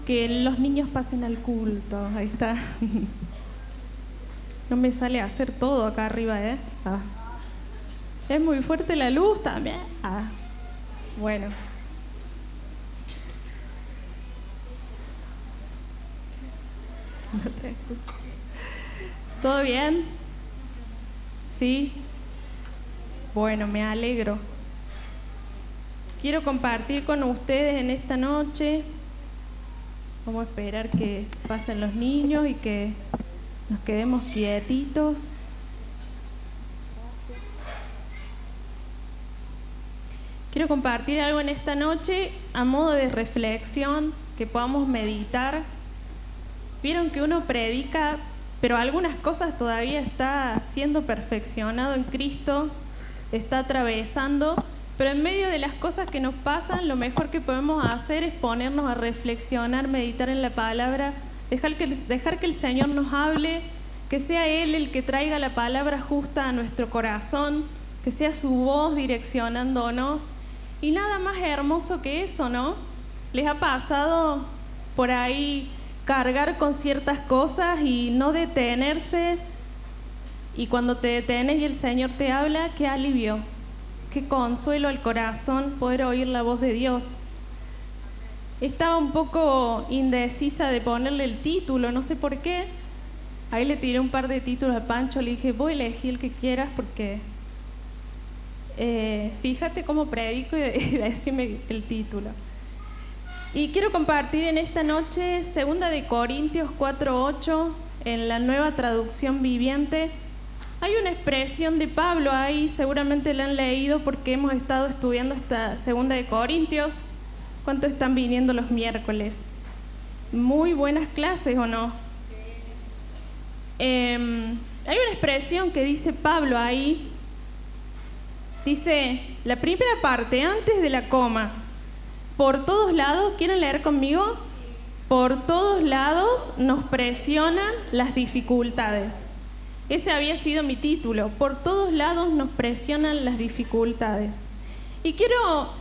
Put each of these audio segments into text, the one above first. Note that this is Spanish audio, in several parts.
que los niños pasen al culto. Ahí está. No me sale a hacer todo acá arriba, ¿eh? Ah. Es muy fuerte la luz también. Ah. Bueno. No te escucho. ¿Todo bien? ¿Sí? Bueno, me alegro. Quiero compartir con ustedes en esta noche. Vamos a esperar que pasen los niños y que nos quedemos quietitos. Quiero compartir algo en esta noche a modo de reflexión, que podamos meditar. Vieron que uno predica, pero algunas cosas todavía está siendo perfeccionado en Cristo, está atravesando, pero en medio de las cosas que nos pasan, lo mejor que podemos hacer es ponernos a reflexionar, meditar en la palabra, dejar que el Señor nos hable, que sea Él el que traiga la palabra justa a nuestro corazón, que sea su voz direccionándonos. Y nada más hermoso que eso, ¿no? ¿Les ha pasado por ahí cargar con ciertas cosas y no detenerse? Y cuando te detenes y el Señor te habla, qué alivio, qué consuelo al corazón poder oír la voz de Dios. Estaba un poco indecisa de ponerle el título, no sé por qué. Ahí le tiré un par de títulos a Pancho, le dije, voy a elegir el que quieras porque fíjate cómo predico y decime el título. Y quiero compartir en esta noche 2 de Corintios 4:8 en la Nueva Traducción Viviente. Hay una expresión de Pablo ahí, seguramente la han leído porque hemos estado estudiando esta 2 de Corintios. ¿Cuántos están viniendo los miércoles? Muy buenas clases, ¿o no? Hay una expresión que dice Pablo ahí. Dice, la primera parte, antes de la coma. Por todos lados, ¿quieren leer conmigo? Por todos lados nos presionan las dificultades. Ese había sido mi título. Por todos lados nos presionan las dificultades. Y quiero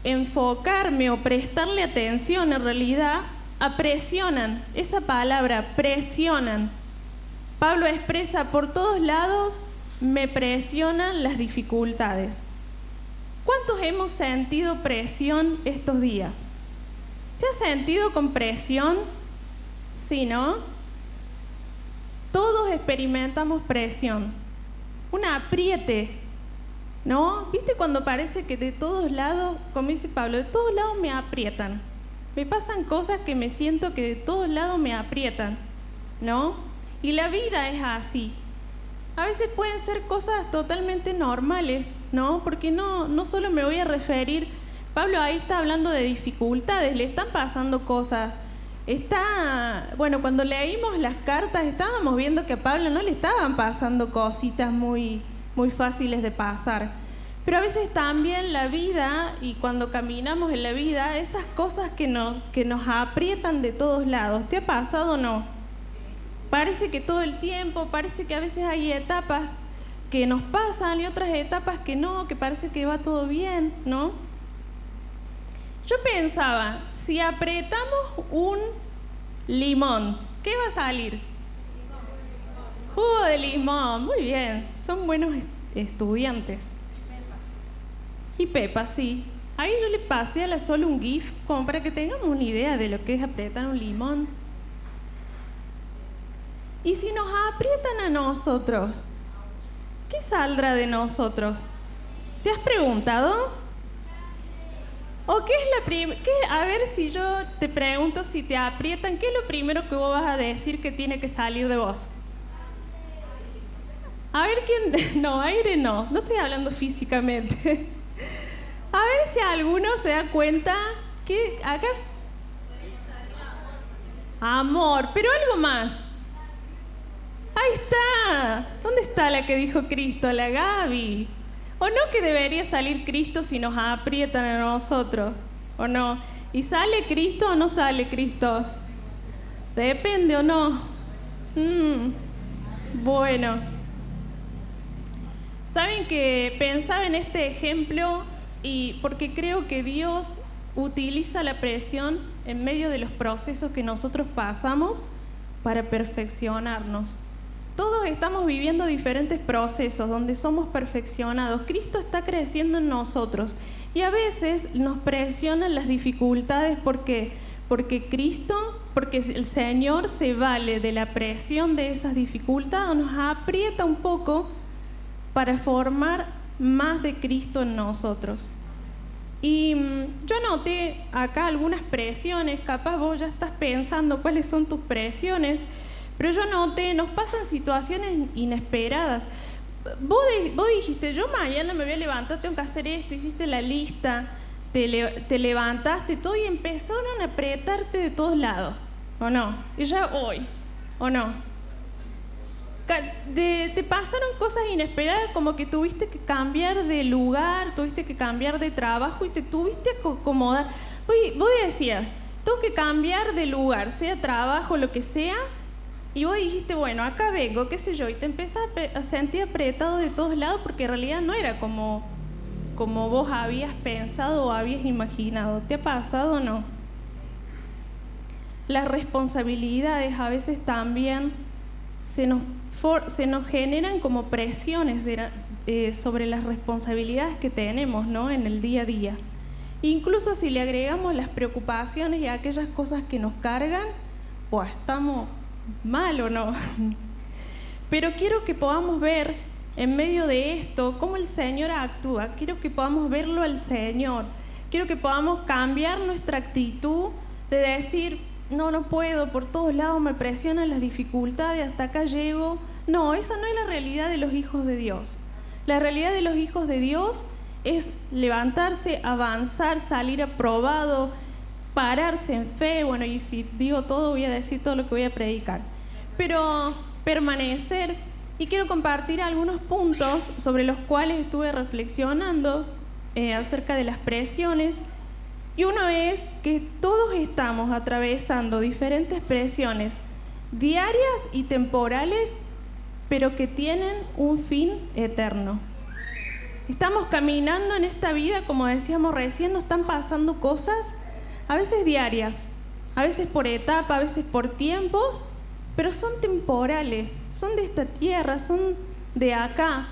enfocarme o prestarle atención en realidad a presionan. Esa palabra, presionan. Pablo expresa, por todos lados me presionan las dificultades. ¿Cuántos hemos sentido presión estos días? ¿Te has sentido con presión? Sí, ¿no? Todos experimentamos presión. Un apriete, ¿no? ¿Viste cuando parece que de todos lados, como dice Pablo, de todos lados me aprietan? Me pasan cosas que me siento que de todos lados me aprietan, ¿no? Y la vida es así. A veces pueden ser cosas totalmente normales, ¿no? Porque no solo me voy a referir, Pablo ahí está hablando de dificultades, le están pasando cosas. Bueno, cuando leímos las cartas estábamos viendo que a Pablo no le estaban pasando cositas muy, muy fáciles de pasar. Pero a veces también la vida, y cuando caminamos en la vida, esas cosas que nos aprietan de todos lados. ¿Te ha pasado o no? Parece que todo el tiempo, parece que a veces hay etapas que nos pasan y otras etapas que no, que parece que va todo bien, ¿no? Yo pensaba, si apretamos un limón, ¿qué va a salir? Jugo de limón, muy bien, son buenos estudiantes. Y Pepa, sí. Ahí yo le pasé a la Sol un GIF, como para que tengamos una idea de lo que es apretar un limón. Y si nos aprietan a nosotros, ¿qué saldrá de nosotros? ¿Te has preguntado? ¿O qué es a ver, si yo te pregunto si te aprietan, ¿qué es lo primero que vos vas a decir que tiene que salir de vos? A ver quién... No, aire no estoy hablando físicamente. A ver si alguno se da cuenta que acá... Amor, pero algo más. Ahí está. ¿Dónde está la que dijo Cristo? La Gaby. ¿O no que debería salir Cristo si nos aprietan a nosotros? ¿O no? ¿Y sale Cristo o no sale Cristo? Depende o no. Bueno. Saben que pensaba en este ejemplo y porque creo que Dios utiliza la presión en medio de los procesos que nosotros pasamos para perfeccionarnos. Todos estamos viviendo diferentes procesos donde somos perfeccionados. Cristo está creciendo en nosotros y a veces nos presionan las dificultades porque el Señor se vale de la presión de esas dificultades, nos aprieta un poco para formar más de Cristo en nosotros. Y yo anoté acá algunas presiones, capaz vos ya estás pensando cuáles son tus presiones, pero yo anoté, nos pasan situaciones inesperadas. Vos dijiste, yo mañana me voy a levantar, tengo que hacer esto, hiciste la lista, te levantaste, todo y empezaron a apretarte de todos lados, ¿o no? Y ya hoy, ¿o no? Te pasaron cosas inesperadas, como que tuviste que cambiar de lugar, tuviste que cambiar de trabajo y te tuviste que acomodar. Vos decías, tengo que cambiar de lugar, sea trabajo, lo que sea, y vos dijiste, bueno, acá vengo, qué sé yo, y te empezás a sentir apretado de todos lados porque en realidad no era como vos habías pensado o habías imaginado. ¿Te ha pasado o no? Las responsabilidades a veces también se nos generan como presiones sobre las responsabilidades que tenemos, ¿no?, en el día a día. Incluso si le agregamos las preocupaciones y aquellas cosas que nos cargan, pues estamos mal o no. Pero quiero que podamos ver en medio de esto cómo el Señor actúa. Quiero que podamos verlo al Señor. Quiero que podamos cambiar nuestra actitud de decir, no puedo, por todos lados me presionan las dificultades, hasta acá llego. No, esa no es la realidad de los hijos de Dios. La realidad de los hijos de Dios es levantarse, avanzar, salir aprobado, pararse en fe. Bueno, y si digo todo, voy a decir todo lo que voy a predicar. Pero permanecer, y quiero compartir algunos puntos sobre los cuales estuve reflexionando acerca de las presiones. Y uno es que todos estamos atravesando diferentes presiones diarias y temporales, pero que tienen un fin eterno. Estamos caminando en esta vida, como decíamos recién, nos están pasando cosas, a veces diarias, a veces por etapa, a veces por tiempos, pero son temporales, son de esta tierra, son de acá.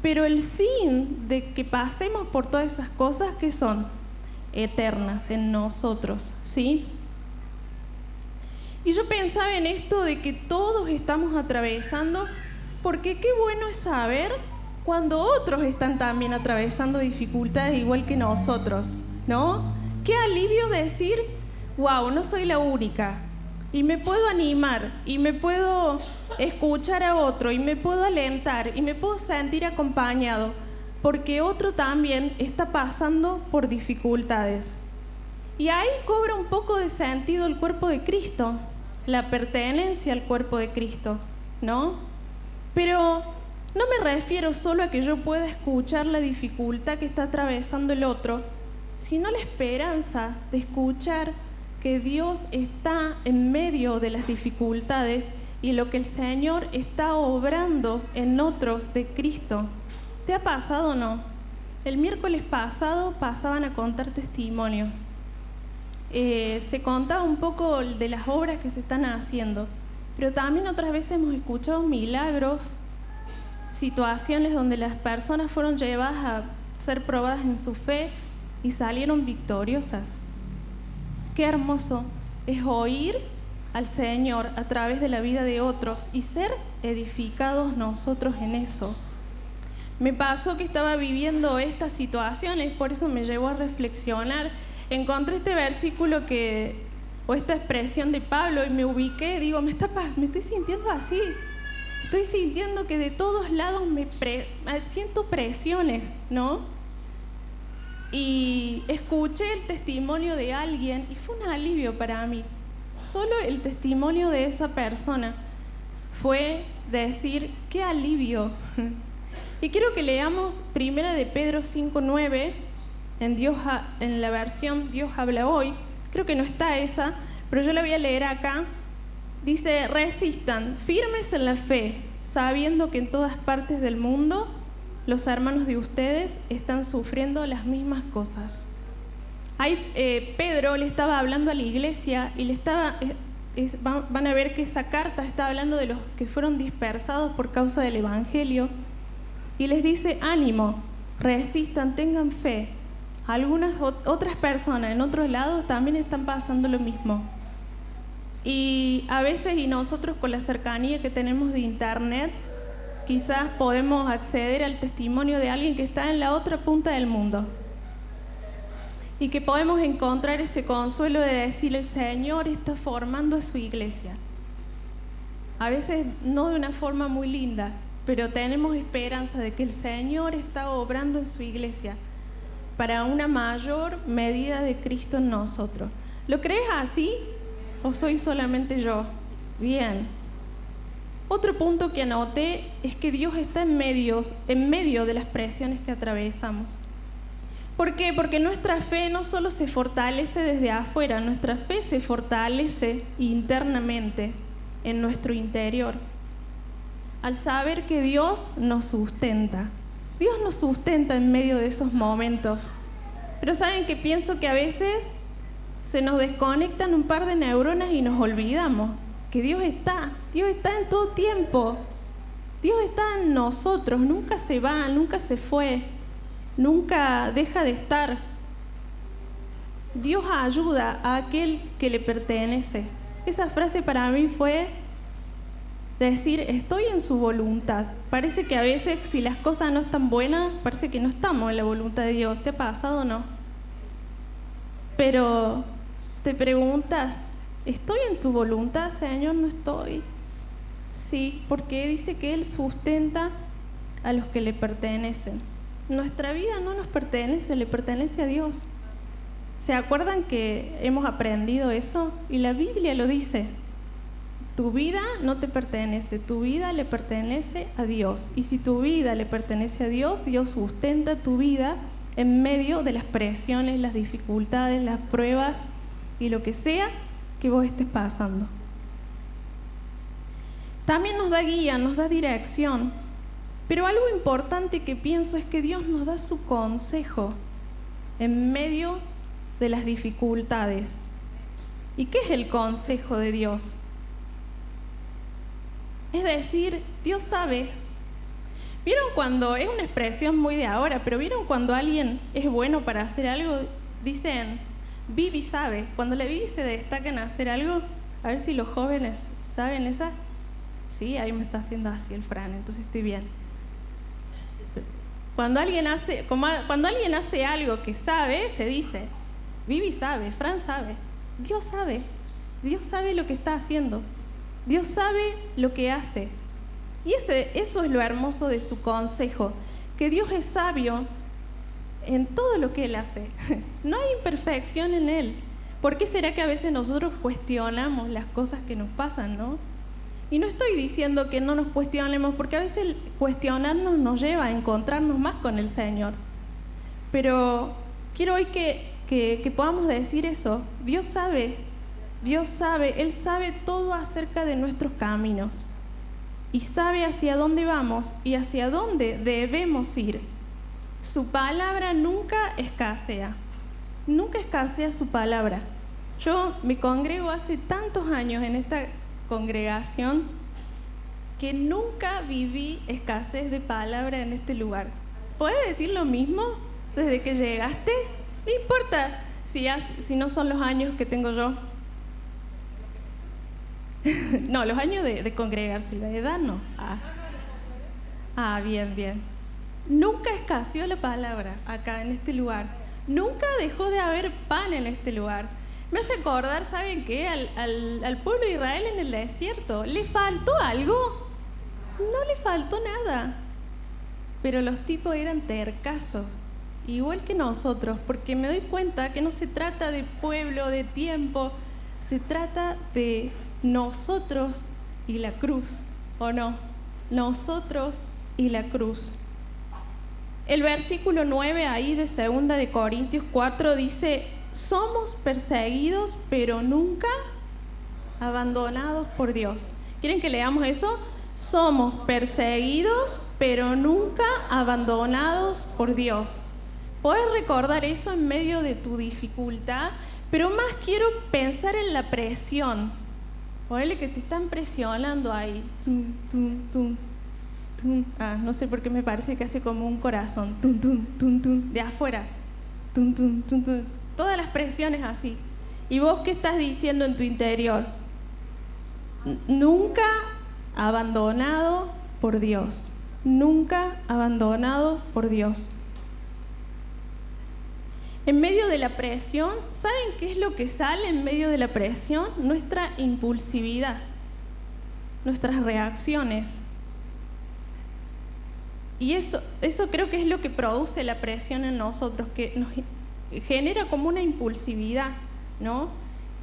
Pero el fin de que pasemos por todas esas cosas, ¿qué son? Eternas en nosotros, ¿sí? Y yo pensaba en esto de que todos estamos atravesando, porque qué bueno es saber cuando otros están también atravesando dificultades igual que nosotros, ¿no? Qué alivio decir, wow, no soy la única, y me puedo animar, y me puedo escuchar a otro, y me puedo alentar, y me puedo sentir acompañado, porque otro también está pasando por dificultades. Y ahí cobra un poco de sentido el cuerpo de Cristo, la pertenencia al cuerpo de Cristo, ¿no? Pero no me refiero solo a que yo pueda escuchar la dificultad que está atravesando el otro, sino la esperanza de escuchar que Dios está en medio de las dificultades y lo que el Señor está obrando en otros de Cristo. ¿Te ha pasado o no? El miércoles pasado pasaban a contar testimonios. Se contaba un poco de las obras que se están haciendo, pero también otras veces hemos escuchado milagros, situaciones donde las personas fueron llevadas a ser probadas en su fe y salieron victoriosas. Qué hermoso es oír al Señor a través de la vida de otros y ser edificados nosotros en eso. Me pasó que estaba viviendo estas situaciones, por eso me llevó a reflexionar. Encontré este versículo o esta expresión de Pablo y me ubiqué, digo, me estoy sintiendo así. Estoy sintiendo que de todos lados siento presiones, ¿no? Y escuché el testimonio de alguien y fue un alivio para mí. Solo el testimonio de esa persona fue decir, qué alivio. Y quiero que leamos 1 de Pedro 5:9 en la versión Dios habla hoy. Creo que no está esa, pero yo la voy a leer acá. Dice, resistan, firmes en la fe, sabiendo que en todas partes del mundo los hermanos de ustedes están sufriendo las mismas cosas. Pedro le estaba hablando a la iglesia y van a ver que esa carta está hablando de los que fueron dispersados por causa del Evangelio y les dice: ánimo, resistan, tengan fe. Algunas otras personas en otros lados también están pasando lo mismo. Y a veces, y nosotros con la cercanía que tenemos de internet, quizás podemos acceder al testimonio de alguien que está en la otra punta del mundo. Y que podemos encontrar ese consuelo de decir: el Señor está formando a su iglesia. A veces no de una forma muy linda, pero tenemos esperanza de que el Señor está obrando en su iglesia para una mayor medida de Cristo en nosotros. ¿Lo crees así o soy solamente yo? Bien. Otro punto que anoté es que Dios está en medio de las presiones que atravesamos. ¿Por qué? Porque nuestra fe no solo se fortalece desde afuera, nuestra fe se fortalece internamente en nuestro interior. Al saber que Dios nos sustenta. Dios nos sustenta en medio de esos momentos. Pero ¿saben qué? Pienso que a veces se nos desconectan un par de neuronas y nos olvidamos que Dios está en todo tiempo. Dios está en nosotros, nunca se va, nunca se fue. Nunca deja de estar. Dios ayuda a aquel que le pertenece. Esa frase para mí fue decir: estoy en su voluntad. Parece que a veces, si las cosas no están buenas, parece que no estamos en la voluntad de Dios. ¿Te ha pasado o no? Pero te preguntas: ¿estoy en tu voluntad, Señor? No estoy. Sí, porque dice que Él sustenta a los que le pertenecen. Nuestra vida no nos pertenece, le pertenece a Dios. ¿Se acuerdan que hemos aprendido eso? Y la Biblia lo dice. Tu vida no te pertenece, tu vida le pertenece a Dios. Y si tu vida le pertenece a Dios, Dios sustenta tu vida en medio de las presiones, las dificultades, las pruebas y lo que sea que vos estés pasando. También nos da guía, nos da dirección. Pero algo importante que pienso es que Dios nos da su consejo en medio de las dificultades. ¿Y qué es el consejo de Dios? Es decir, Dios sabe. ¿Vieron cuando, es una expresión muy de ahora, pero vieron cuando alguien es bueno para hacer algo? Dicen: Vivi sabe. Cuando la Vivi se destaca en hacer algo, a ver si los jóvenes saben esa. Sí, ahí me está haciendo así el Fran, entonces estoy bien. Cuando alguien hace algo que sabe, se dice: Vivi sabe, Fran sabe. Dios sabe lo que está haciendo. Dios sabe lo que hace. Y eso es lo hermoso de su consejo, que Dios es sabio en todo lo que Él hace. No hay imperfección en Él. ¿Por qué será que a veces nosotros cuestionamos las cosas que nos pasan, no? Y no estoy diciendo que no nos cuestionemos, porque a veces cuestionarnos nos lleva a encontrarnos más con el Señor. Pero quiero hoy que podamos decir eso. Dios sabe, Él sabe todo acerca de nuestros caminos. Y sabe hacia dónde vamos y hacia dónde debemos ir. Su palabra nunca escasea. Nunca escasea su palabra. Yo me congrego hace tantos años en esta congregación que nunca viví escasez de palabra en este lugar. ¿Puedes decir lo mismo desde que llegaste? No importa si no son los años que tengo yo. No, los años de congregarse, la edad no. Bien. Nunca escaseó la palabra acá en este lugar. Nunca dejó de haber pan en este lugar. Me hace acordar, ¿saben qué? Al pueblo de Israel en el desierto. ¿Le faltó algo? No le faltó nada. Pero los tipos eran tercazos, igual que nosotros, porque me doy cuenta que no se trata de pueblo, de tiempo, se trata de nosotros y la cruz, ¿o no? Nosotros y la cruz. El versículo 9 ahí de 2 de Corintios 4 dice: somos perseguidos, pero nunca abandonados por Dios. ¿Quieren que leamos eso? Somos perseguidos, pero nunca abandonados por Dios. Podés recordar eso en medio de tu dificultad, pero más quiero pensar en la presión. Ponele que te están presionando ahí. Tum, tum, tum, tum. No sé por qué me parece que hace como un corazón. Tum, tum, tum, tum, de afuera. Tum, tum, tum, tum. Todas las presiones así. ¿Y vos qué estás diciendo en tu interior? Nunca abandonado por Dios. Nunca abandonado por Dios. En medio de la presión, ¿saben qué es lo que sale en medio de la presión? Nuestra impulsividad, nuestras reacciones. Y eso creo que es lo que produce la presión en nosotros, que nos genera como una impulsividad, ¿no?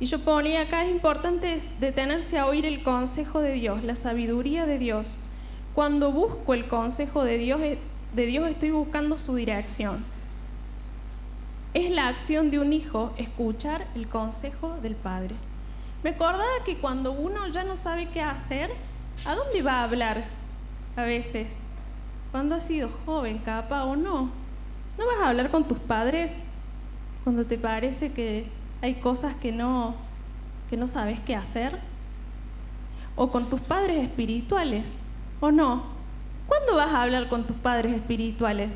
Y yo ponía acá, es importante detenerse a oír el consejo de Dios, la sabiduría de Dios. Cuando busco el consejo de Dios estoy buscando su dirección. Es la acción de un hijo escuchar el consejo del padre. Me acordaba que cuando uno ya no sabe qué hacer, ¿a dónde va a hablar? A veces, cuando has sido joven, capaz o no. ¿No vas a hablar con tus padres cuando te parece que hay cosas que no sabes qué hacer? ¿O con tus padres espirituales? ¿O no? ¿Cuándo vas a hablar con tus padres espirituales?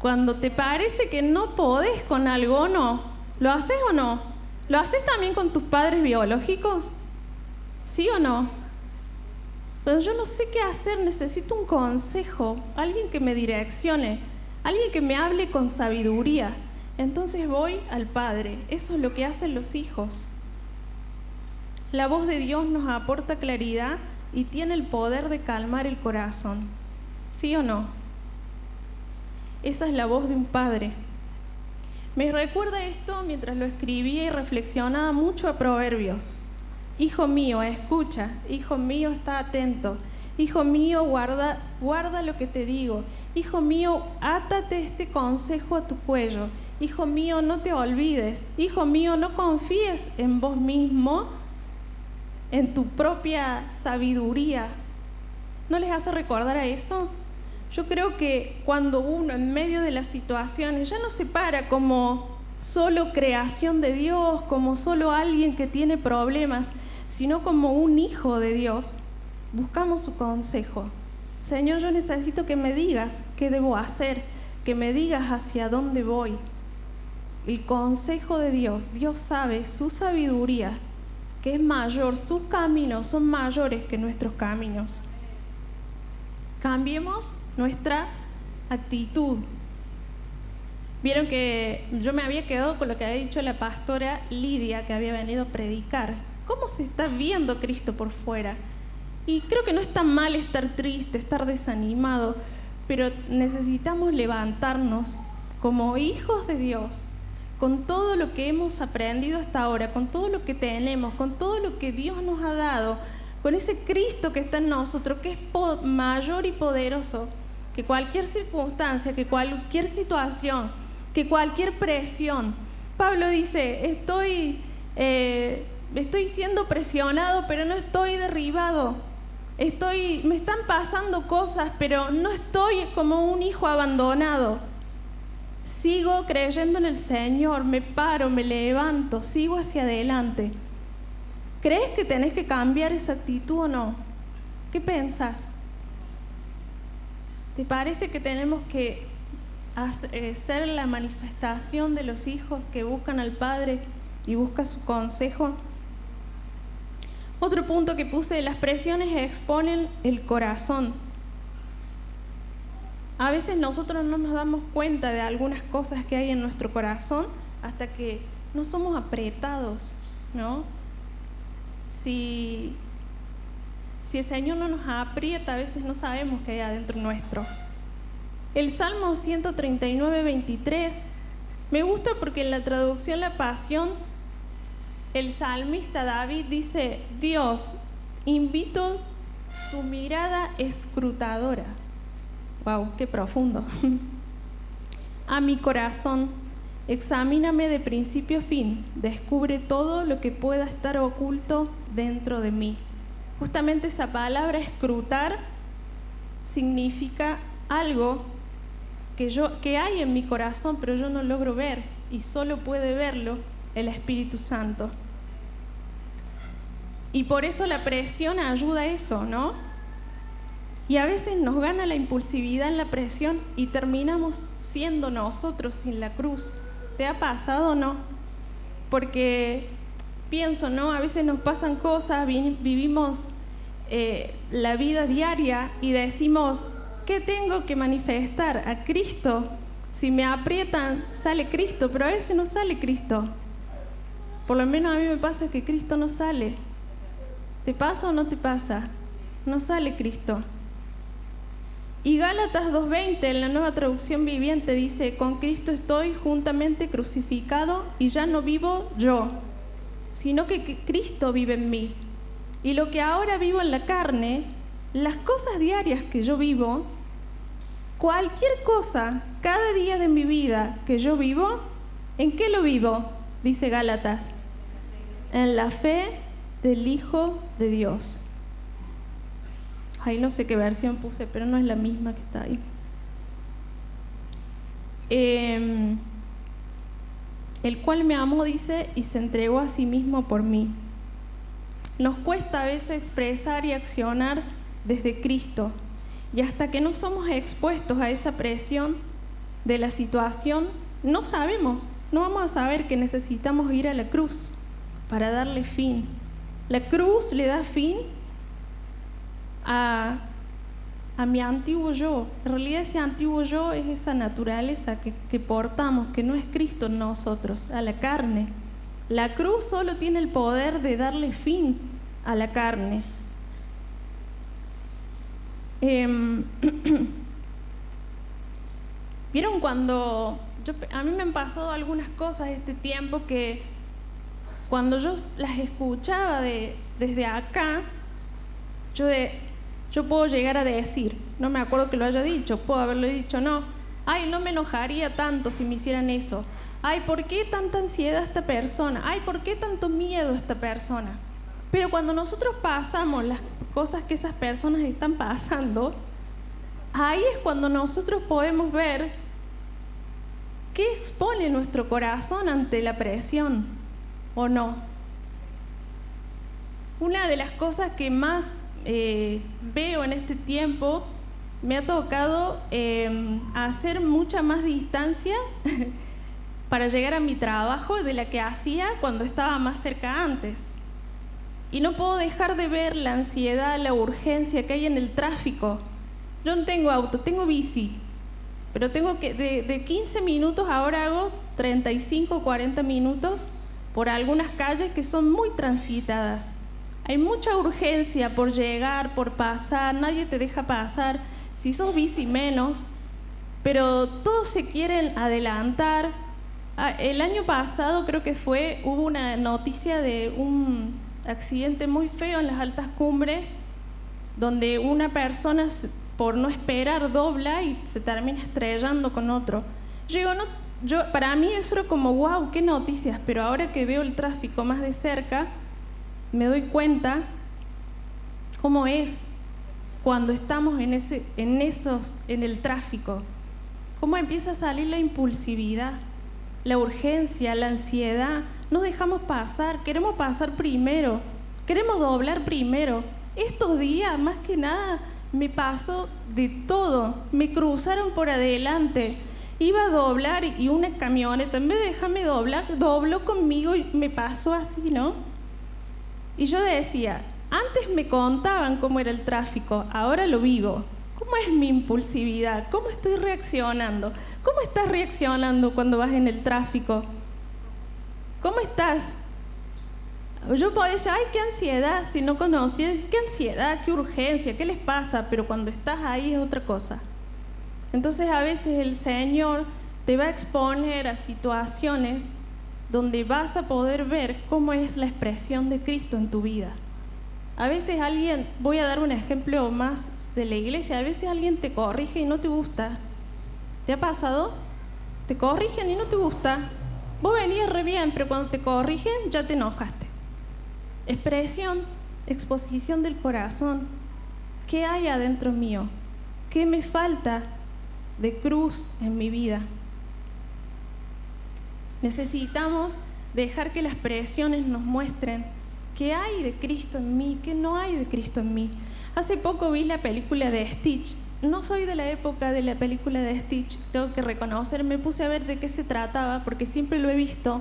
Cuando te parece que no podés con algo o no. ¿Lo haces o no? ¿Lo haces también con tus padres biológicos? ¿Sí o no? Pero yo no sé qué hacer, necesito un consejo, alguien que me direccione, alguien que me hable con sabiduría. Entonces voy al Padre. Eso es lo que hacen los hijos. La voz de Dios nos aporta claridad y tiene el poder de calmar el corazón. ¿Sí o no? Esa es la voz de un padre. Me recuerda esto mientras lo escribía y reflexionaba mucho a Proverbios. Hijo mío, escucha. Hijo mío, está atento. Hijo mío, guarda lo que te digo. Hijo mío, átate este consejo a tu cuello. Hijo mío, no te olvides. Hijo mío, no confíes en vos mismo, en tu propia sabiduría. ¿No les hace recordar a eso? Yo creo que cuando uno en medio de las situaciones ya no se para como solo creación de Dios, como solo alguien que tiene problemas, sino como un hijo de Dios, buscamos su consejo. Señor, yo necesito que me digas qué debo hacer, que me digas hacia dónde voy. El consejo de Dios, Dios sabe su sabiduría, que es mayor, sus caminos son mayores que nuestros caminos. Cambiemos nuestra actitud. Vieron que yo me había quedado con lo que había dicho la pastora Lidia, que había venido a predicar. ¿Cómo se está viendo Cristo por fuera? Y creo que no está mal estar triste, estar desanimado, pero necesitamos levantarnos como hijos de Dios, con todo lo que hemos aprendido hasta ahora, con todo lo que tenemos, con todo lo que Dios nos ha dado, con ese Cristo que está en nosotros, que es mayor y poderoso que cualquier circunstancia, que cualquier situación, que cualquier presión. Pablo dice, estoy siendo presionado, pero no estoy derribado. Me están pasando cosas, pero no estoy como un hijo abandonado. Sigo creyendo en el Señor, me paro, me levanto, sigo hacia adelante. ¿Crees que tenés que cambiar esa actitud o no? ¿Qué pensás? ¿Te parece que tenemos que ser la manifestación de los hijos que buscan al Padre y buscan su consejo? Otro punto que puse, las presiones exponen el corazón. A veces nosotros no nos damos cuenta de algunas cosas que hay en nuestro corazón hasta que no somos apretados, ¿no? Si el Señor no nos aprieta, a veces no sabemos qué hay adentro nuestro. El Salmo 139, 23, me gusta porque en la traducción La Pasión, el salmista David dice, Dios, invito tu mirada escrutadora. Wow, qué profundo. A mi corazón, examíname de principio a fin, descubre todo lo que pueda estar oculto dentro de mí. Justamente esa palabra escrutar significa algo que hay en mi corazón, pero yo no logro ver, y solo puede verlo el Espíritu Santo. Y por eso la presión ayuda a eso, ¿no? Y a veces nos gana la impulsividad en la presión y terminamos siendo nosotros sin la cruz. ¿Te ha pasado o no? Porque pienso, ¿no? A veces nos pasan cosas, vivimos la vida diaria y decimos, ¿qué tengo que manifestar? A Cristo. Si me aprietan, sale Cristo, pero a veces no sale Cristo. Por lo menos a mí me pasa que Cristo no sale. ¿Te pasa o no te pasa? No sale Cristo. Y Gálatas 2:20, en la Nueva Traducción Viviente, dice, con Cristo estoy juntamente crucificado y ya no vivo yo, sino que Cristo vive en mí. Y lo que ahora vivo en la carne, las cosas diarias que yo vivo, cualquier cosa, cada día de mi vida que yo vivo, ¿en qué lo vivo? Dice Gálatas, en la fe del Hijo de Dios. Ahí no sé qué versión puse, pero no es la misma que está ahí. El cual me amó, dice, y se entregó a sí mismo por mí. Nos cuesta a veces expresar y accionar desde Cristo, y hasta que no somos expuestos a esa presión de la situación, no sabemos, no vamos a saber que necesitamos ir a la cruz para darle fin. La cruz le da fin a mi antiguo yo. En realidad ese antiguo yo es esa naturaleza que portamos, que no es Cristo en nosotros, a la carne. La cruz solo tiene el poder de darle fin a la carne. ¿Vieron cuando a mí me han pasado algunas cosas este tiempo que cuando yo las escuchaba desde acá, yo puedo llegar a decir, no me acuerdo que lo haya dicho, puedo haberlo dicho, no, ay, no me enojaría tanto si me hicieran eso, ay, ¿por qué tanta ansiedad esta persona? Ay, ¿por qué tanto miedo esta persona? Pero cuando nosotros pasamos las cosas que esas personas están pasando, ahí es cuando nosotros podemos ver qué expone nuestro corazón ante la presión, ¿o no? Una de las cosas que más veo en este tiempo, me ha tocado hacer mucha más distancia para llegar a mi trabajo de la que hacía cuando estaba más cerca antes. Y no puedo dejar de ver la ansiedad, la urgencia que hay en el tráfico. Yo no tengo auto, tengo bici, pero tengo que, de 15 minutos ahora hago 35 o 40 minutos por algunas calles que son muy transitadas. Hay mucha urgencia por llegar, por pasar, nadie te deja pasar, si sos bici menos, pero todos se quieren adelantar. El año pasado creo que hubo una noticia de un accidente muy feo en las altas cumbres, donde una persona por no esperar dobla y se termina estrellando con otro. Para mí eso era como, wow, qué noticias, pero ahora que veo el tráfico más de cerca, me doy cuenta cómo es cuando estamos en el tráfico, cómo empieza a salir la impulsividad, la urgencia, la ansiedad. No dejamos pasar, queremos pasar primero, queremos doblar primero. Estos días, más que nada, me pasó de todo. Me cruzaron por adelante, iba a doblar y una camioneta, en vez de dejarme doblar, dobló conmigo y me pasó así, ¿no? Y yo decía, antes me contaban cómo era el tráfico, ahora lo vivo. ¿Cómo es mi impulsividad? ¿Cómo estoy reaccionando? ¿Cómo estás reaccionando cuando vas en el tráfico? ¿Cómo estás? Yo puedo decir, ay, qué ansiedad, si no conocía, qué ansiedad, qué urgencia, ¿qué les pasa? Pero cuando estás ahí es otra cosa. Entonces a veces el Señor te va a exponer a situaciones donde vas a poder ver cómo es la expresión de Cristo en tu vida. A veces voy a dar un ejemplo más de la iglesia, a veces alguien te corrige y no te gusta. ¿Te ha pasado? Te corrigen y no te gusta. Vos venías re bien, pero cuando te corrigen ya te enojaste. Exposición del corazón. ¿Qué hay adentro mío? ¿Qué me falta? de cruz en mi vida. Necesitamos dejar que las presiones nos muestren qué hay de Cristo en mí, qué no hay de Cristo en mí. Hace poco vi la película de Stitch. No soy de la época de la película de Stitch, tengo que reconocer, me puse a ver de qué se trataba, porque siempre lo he visto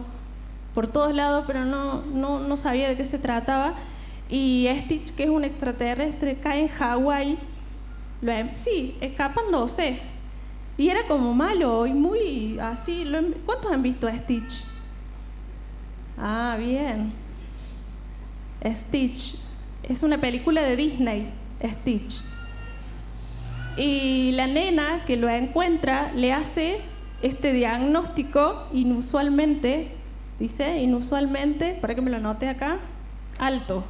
por todos lados, pero no sabía de qué se trataba. Y Stitch, que es un extraterrestre, cae en Hawái, escapándose. Y era como malo y muy así. ¿Cuántos han visto a Stitch? Ah, bien. Stitch. Es una película de Disney, Stitch. Y la nena que lo encuentra le hace este diagnóstico inusualmente, para que me lo anote acá, alto.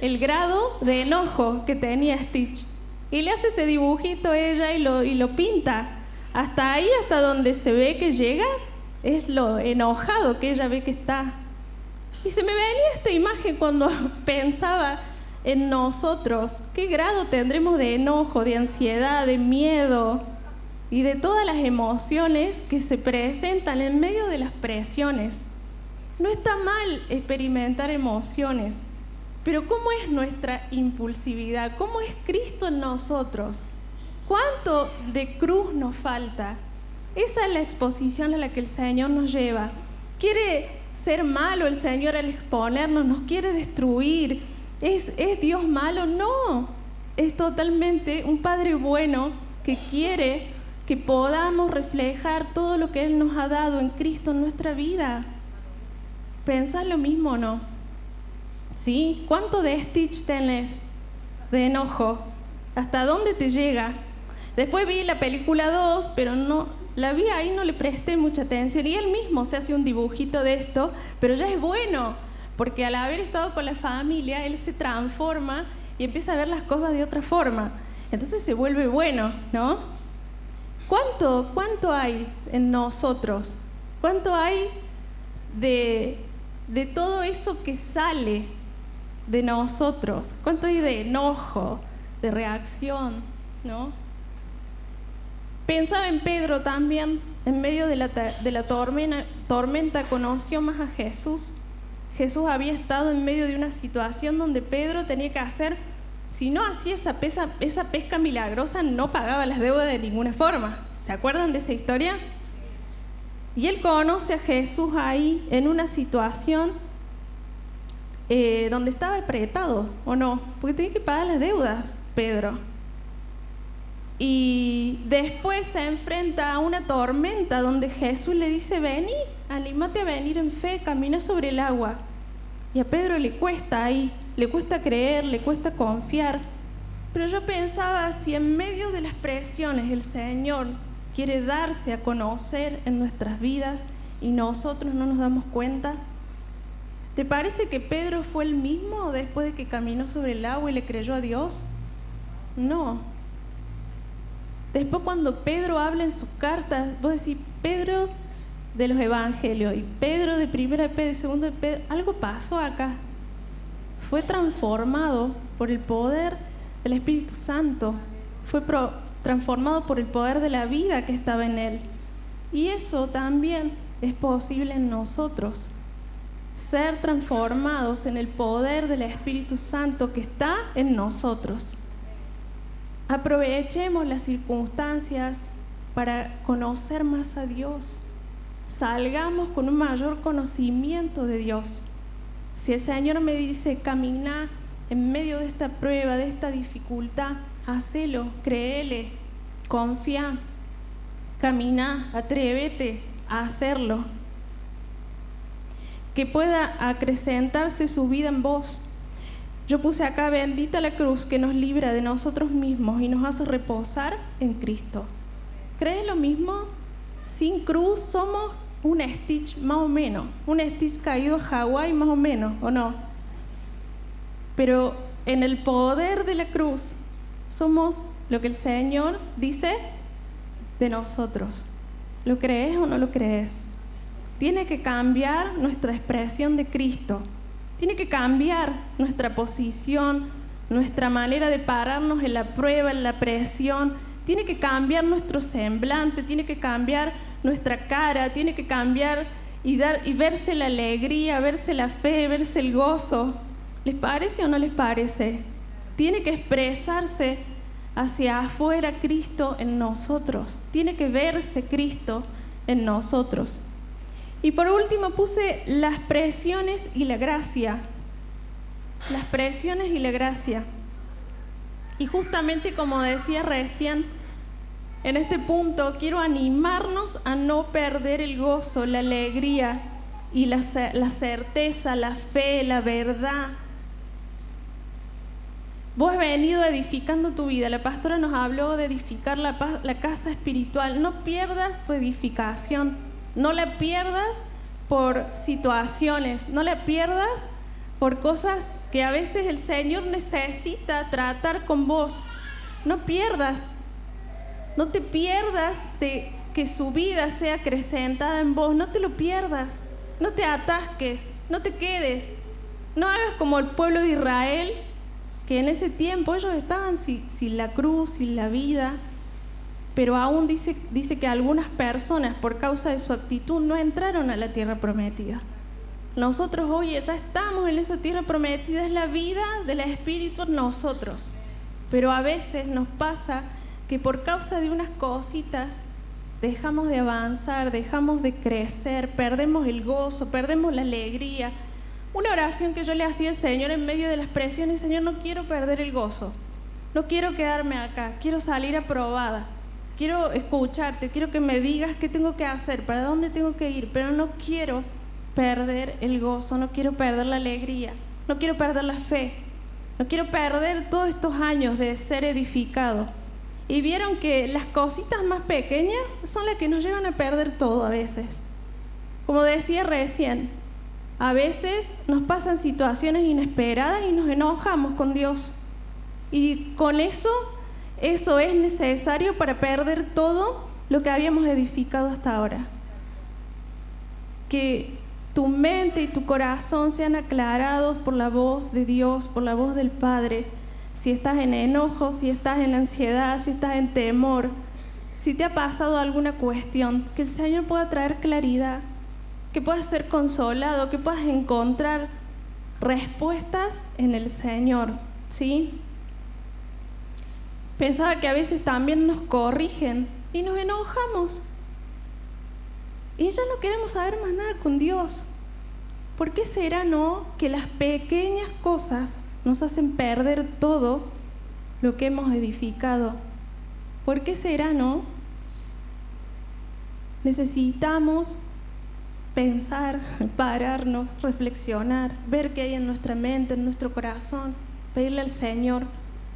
El grado de enojo que tenía Stitch. Y le hace ese dibujito a ella y lo pinta. Hasta ahí, hasta donde se ve que llega, es lo enojado que ella ve que está. Y se me venía esta imagen cuando pensaba en nosotros. ¿Qué grado tendremos de enojo, de ansiedad, de miedo y de todas las emociones que se presentan en medio de las presiones? No está mal experimentar emociones, pero ¿cómo es nuestra impulsividad? ¿Cómo es Cristo en nosotros? ¿Cuánto de cruz nos falta? Esa es la exposición a la que el Señor nos lleva. ¿Quiere ser malo el Señor al exponernos? ¿Nos quiere destruir? ¿Es Dios malo? No, es totalmente un Padre bueno que quiere que podamos reflejar todo lo que Él nos ha dado en Cristo en nuestra vida. ¿Pensás lo mismo o no? ¿Sí? ¿Cuánto de Stitch tenés de enojo? ¿Hasta dónde te llega? Después vi la película 2, pero no la vi ahí, no le presté mucha atención. Y él mismo se hace un dibujito de esto, pero ya es bueno, porque al haber estado con la familia, él se transforma y empieza a ver las cosas de otra forma. Entonces se vuelve bueno, ¿no? ¿Cuánto hay en nosotros? ¿Cuánto hay de todo eso que sale de nosotros? ¿Cuánto hay de enojo, de reacción, ¿no? Pensaba en Pedro también, en medio de la tormenta conoció más a Jesús. Jesús había estado en medio de una situación donde Pedro tenía que hacer, si no hacía esa pesca milagrosa, no pagaba las deudas de ninguna forma. ¿Se acuerdan de esa historia? Y él conoce a Jesús ahí en una situación donde estaba apretado, ¿o no? Porque tenía que pagar las deudas, Pedro. Y después se enfrenta a una tormenta donde Jesús le dice: vení, anímate a venir en fe, camina sobre el agua. Y a Pedro le cuesta ahí, le cuesta creer, le cuesta confiar. Pero yo pensaba, si en medio de las presiones el Señor quiere darse a conocer en nuestras vidas y nosotros no nos damos cuenta, ¿te parece que Pedro fue el mismo después de que caminó sobre el agua y le creyó a Dios? No. Después, cuando Pedro habla en sus cartas, vos decís, Pedro de los evangelios y Pedro de primera de Pedro y segundo de Pedro, algo pasó acá. Fue transformado por el poder del Espíritu Santo, fue transformado por el poder de la vida que estaba en él. Y eso también es posible en nosotros, ser transformados en el poder del Espíritu Santo que está en nosotros. Aprovechemos las circunstancias para conocer más a Dios. Salgamos con un mayor conocimiento de Dios. Si el Señor me dice, camina en medio de esta prueba, de esta dificultad, hacelo, créele, confía, camina, atrévete a hacerlo. Que pueda acrecentarse su vida en vos. Yo puse acá, bendita la cruz que nos libra de nosotros mismos y nos hace reposar en Cristo. ¿Crees lo mismo? Sin cruz somos un Stitch más o menos, un Stitch caído a Hawái más o menos, ¿o no? Pero en el poder de la cruz somos lo que el Señor dice de nosotros. ¿Lo crees o no lo crees? Tiene que cambiar nuestra expresión de Cristo. Tiene que cambiar nuestra posición, nuestra manera de pararnos en la prueba, en la presión. tiene que cambiar nuestro semblante, tiene que cambiar nuestra cara, tiene que cambiar y verse la alegría, verse la fe, verse el gozo. ¿Les parece o no les parece? Tiene que expresarse hacia afuera Cristo en nosotros. Tiene que verse Cristo en nosotros. Y por último puse las presiones y la gracia. Las presiones y la gracia. Y justamente como decía recién, en este punto quiero animarnos a no perder el gozo, la alegría y la certeza, la fe, la verdad. Vos has venido edificando tu vida. La pastora nos habló de edificar la casa espiritual. No pierdas tu edificación. No la pierdas por situaciones. No la pierdas por cosas que a veces el Señor necesita tratar con vos. No pierdas. No te pierdas de que su vida sea acrecentada en vos. No te lo pierdas. No te atasques. No te quedes. No hagas como el pueblo de Israel, que en ese tiempo ellos estaban sin la cruz, sin la vida, pero aún dice que algunas personas, por causa de su actitud, no entraron a la tierra prometida. Nosotros hoy ya estamos en esa tierra prometida, es la vida del Espíritu en nosotros, pero a veces nos pasa que por causa de unas cositas dejamos de avanzar, dejamos de crecer, perdemos el gozo, perdemos la alegría. Una oración que yo le hacía al Señor en medio de las presiones: Señor, no quiero perder el gozo, no quiero quedarme acá, quiero salir aprobada, quiero escucharte, quiero que me digas qué tengo que hacer, para dónde tengo que ir, pero no quiero perder el gozo, no quiero perder la alegría, no quiero perder la fe, no quiero perder todos estos años de ser edificado. Y vieron que las cositas más pequeñas son las que nos llevan a perder todo a veces. Como decía recién, a veces nos pasan situaciones inesperadas y nos enojamos con Dios. Y con eso es necesario para perder todo lo que habíamos edificado hasta ahora. Que tu mente y tu corazón sean aclarados por la voz de Dios, por la voz del Padre. Si estás en enojo, si estás en ansiedad, si estás en temor, si te ha pasado alguna cuestión, que el Señor pueda traer claridad, que puedas ser consolado, que puedas encontrar respuestas en el Señor, ¿sí? Pensaba que a veces también nos corrigen y nos enojamos. Y ya no queremos saber más nada con Dios. ¿Por qué será, no, que las pequeñas cosas nos hacen perder todo lo que hemos edificado? ¿Por qué será, no? Necesitamos pensar, pararnos, reflexionar, ver qué hay en nuestra mente, en nuestro corazón, pedirle al Señor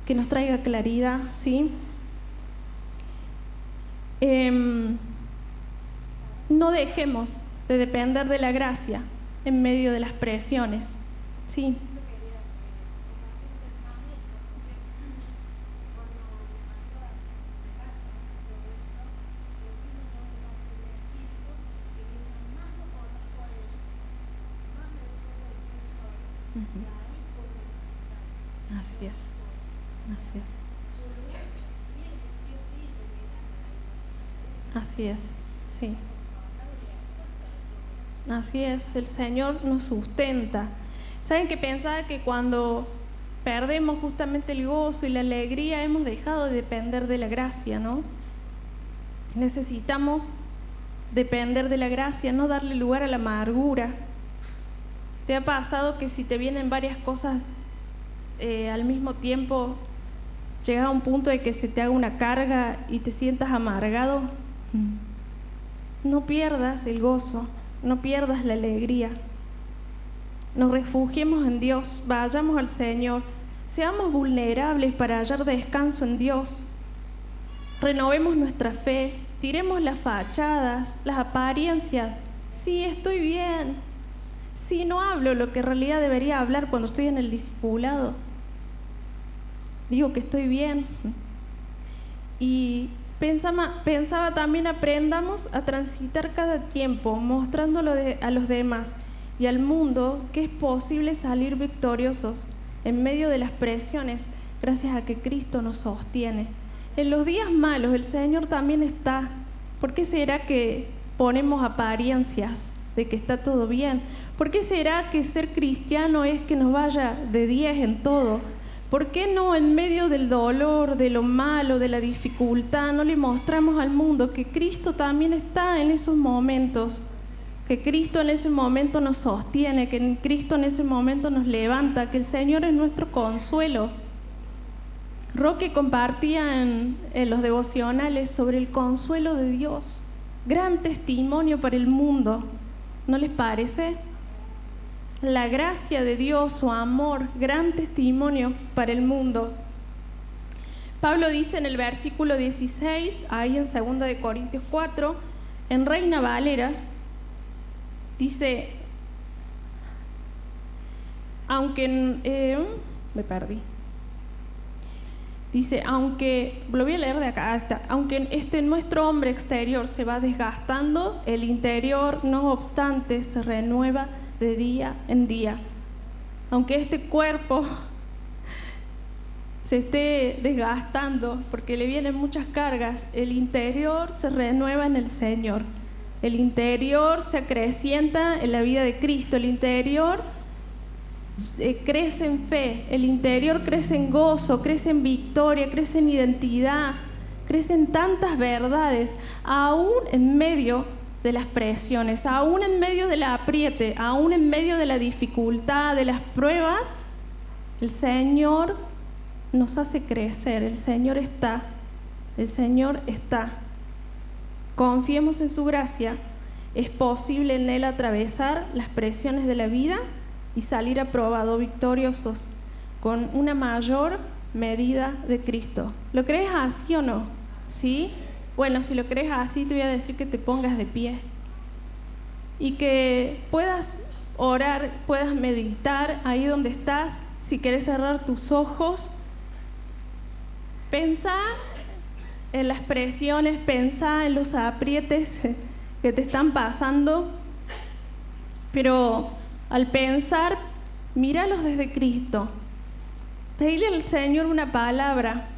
que nos traiga claridad, ¿sí? No dejemos de depender de la gracia en medio de las presiones, ¿sí? Así es, así es. Así es, sí. Así es, el Señor nos sustenta. ¿Saben que pensaba que cuando perdemos justamente el gozo y la alegría hemos dejado de depender de la gracia, ¿no? Necesitamos depender de la gracia, no darle lugar a la amargura. ¿Te ha pasado que si te vienen varias cosas al mismo tiempo, llegas a un punto de que se te haga una carga y te sientas amargado? No pierdas el gozo, no pierdas la alegría. Nos refugiemos en Dios, vayamos al Señor, seamos vulnerables para hallar descanso en Dios. Renovemos nuestra fe, tiremos las fachadas, las apariencias. Sí, estoy bien. Sí, no hablo lo que en realidad debería hablar cuando estoy en el discipulado. Digo que estoy bien. Y pensaba también, aprendamos a transitar cada tiempo, mostrándolo a los demás y al mundo que es posible salir victoriosos en medio de las presiones, gracias a que Cristo nos sostiene. En los días malos el Señor también está. ¿Por qué será que ponemos apariencias de que está todo bien? ¿Por qué será que ser cristiano es que nos vaya de 10 en todo? ¿Por qué no en medio del dolor, de lo malo, de la dificultad, no le mostramos al mundo que Cristo también está en esos momentos? Que Cristo en ese momento nos sostiene, que Cristo en ese momento nos levanta, que el Señor es nuestro consuelo. Roque compartía en los devocionales sobre el consuelo de Dios. Gran testimonio para el mundo, ¿no les parece? La gracia de Dios, su amor, gran testimonio para el mundo. Pablo dice en el versículo 16, ahí en 2 de Corintios 4, en Reina Valera, dice, me perdí. Dice, lo voy a leer de acá hasta, aunque nuestro hombre exterior se va desgastando, el interior, no obstante, se renueva de día en día. Aunque este cuerpo se esté desgastando porque le vienen muchas cargas, el interior se renueva en el Señor. El interior se acrecienta en la vida de Cristo. El interior crece en fe, el interior crece en gozo, crece en victoria, crece en identidad, crece en tantas verdades, aún en medio de las presiones, aún en medio del apriete, aún en medio de la dificultad, de las pruebas. El Señor nos hace crecer, el Señor está, el Señor está. Confiemos en su gracia. Es posible en Él atravesar las presiones de la vida y salir aprobados, victoriosos, con una mayor medida de Cristo. ¿Lo crees así o no? ¿Sí? Bueno, si lo crees así, te voy a decir que te pongas de pie y que puedas orar, puedas meditar ahí donde estás. Si quieres cerrar tus ojos, pensá en las presiones, pensá en los aprietes que te están pasando, pero al pensar, míralos desde Cristo. Pedile al Señor una palabra,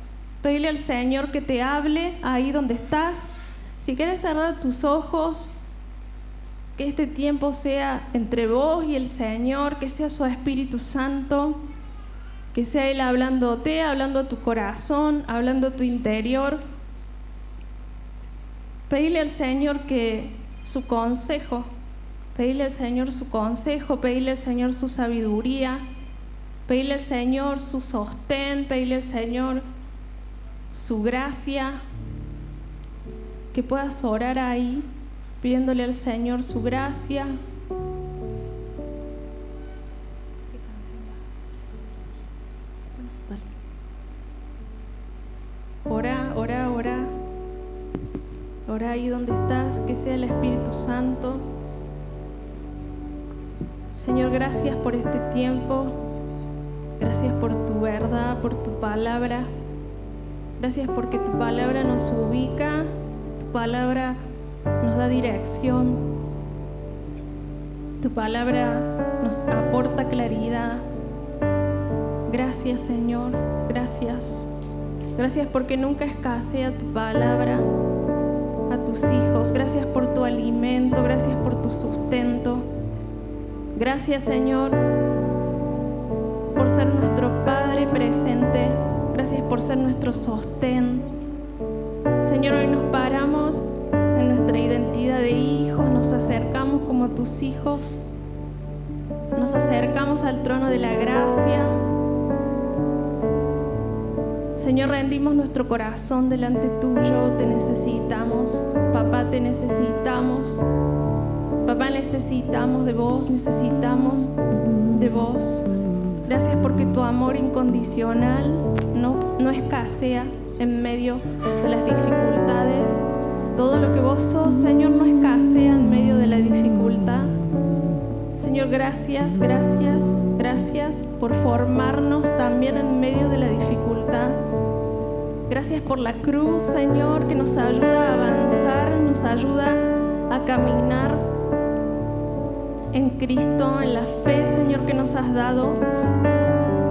pedile al Señor que te hable ahí donde estás. Si quieres cerrar tus ojos, que este tiempo sea entre vos y el Señor, que sea su Espíritu Santo, que sea Él hablándote, hablando a tu corazón, hablando a tu interior. Pedile al Señor que su consejo, pedile al Señor su consejo, pedile al Señor su sabiduría, pedile al Señor su sostén, pedile al Señor su gracia, que puedas orar ahí, pidiéndole al Señor su gracia. Ora. Ora ahí donde estás, que sea el Espíritu Santo. Señor, gracias por este tiempo. Gracias por tu verdad, por tu palabra. Gracias porque tu palabra nos ubica, tu palabra nos da dirección, tu palabra nos aporta claridad. Gracias, Señor, gracias. Gracias porque nunca escasea tu palabra a tus hijos. Gracias por tu alimento, gracias por tu sustento. Gracias, Señor, por ser nuestro Padre presente. Gracias por ser nuestro sostén. Señor, hoy nos paramos en nuestra identidad de hijos, nos acercamos como tus hijos, nos acercamos al trono de la gracia. Señor, rendimos nuestro corazón delante tuyo, te necesitamos. Papá, te necesitamos. Papá, necesitamos de vos, necesitamos de vos. Gracias porque tu amor incondicional no escasea en medio de las dificultades. Todo lo que vos sos, Señor, no escasea en medio de la dificultad. Señor, gracias, gracias, gracias por formarnos también en medio de la dificultad. Gracias por la cruz, Señor, que nos ayuda a avanzar, nos ayuda a caminar en Cristo, en la fe, Señor, que nos has dado.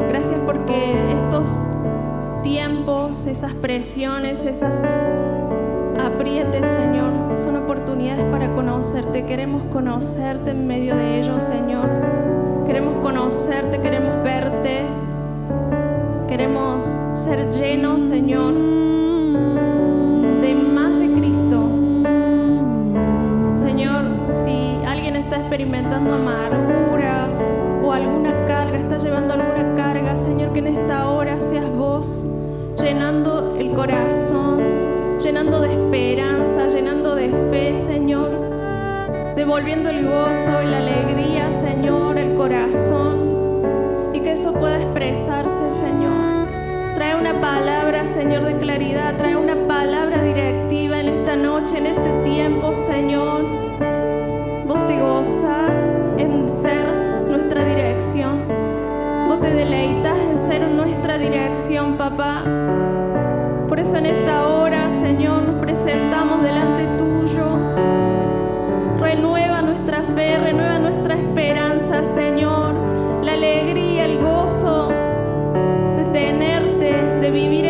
Gracias porque estos tiempos, esas presiones, esas aprietes, Señor, son oportunidades para conocerte. Queremos conocerte en medio de ellos, Señor. Queremos conocerte, queremos verte. Queremos ser llenos, Señor, de más de Cristo. Señor, si alguien está experimentando amargura o alguna carga, está llevando alguna carga, Señor, que en esta hora seas vos llenando el corazón, llenando de esperanza, llenando de fe, Señor, devolviendo el gozo y la alegría, Señor, el corazón, y que eso pueda expresarse, Señor. Trae una palabra, Señor, de claridad, trae una palabra directiva en esta noche, en este tiempo, Señor. Vos te gozas en ser nuestra dirección. Vos te deleitas en ser nuestra dirección, papá. Por eso en esta hora, Señor, nos presentamos delante tuyo. Renueva nuestra fe, renueva nuestra esperanza, Señor. La alegría, el gozo de tenerte, de vivir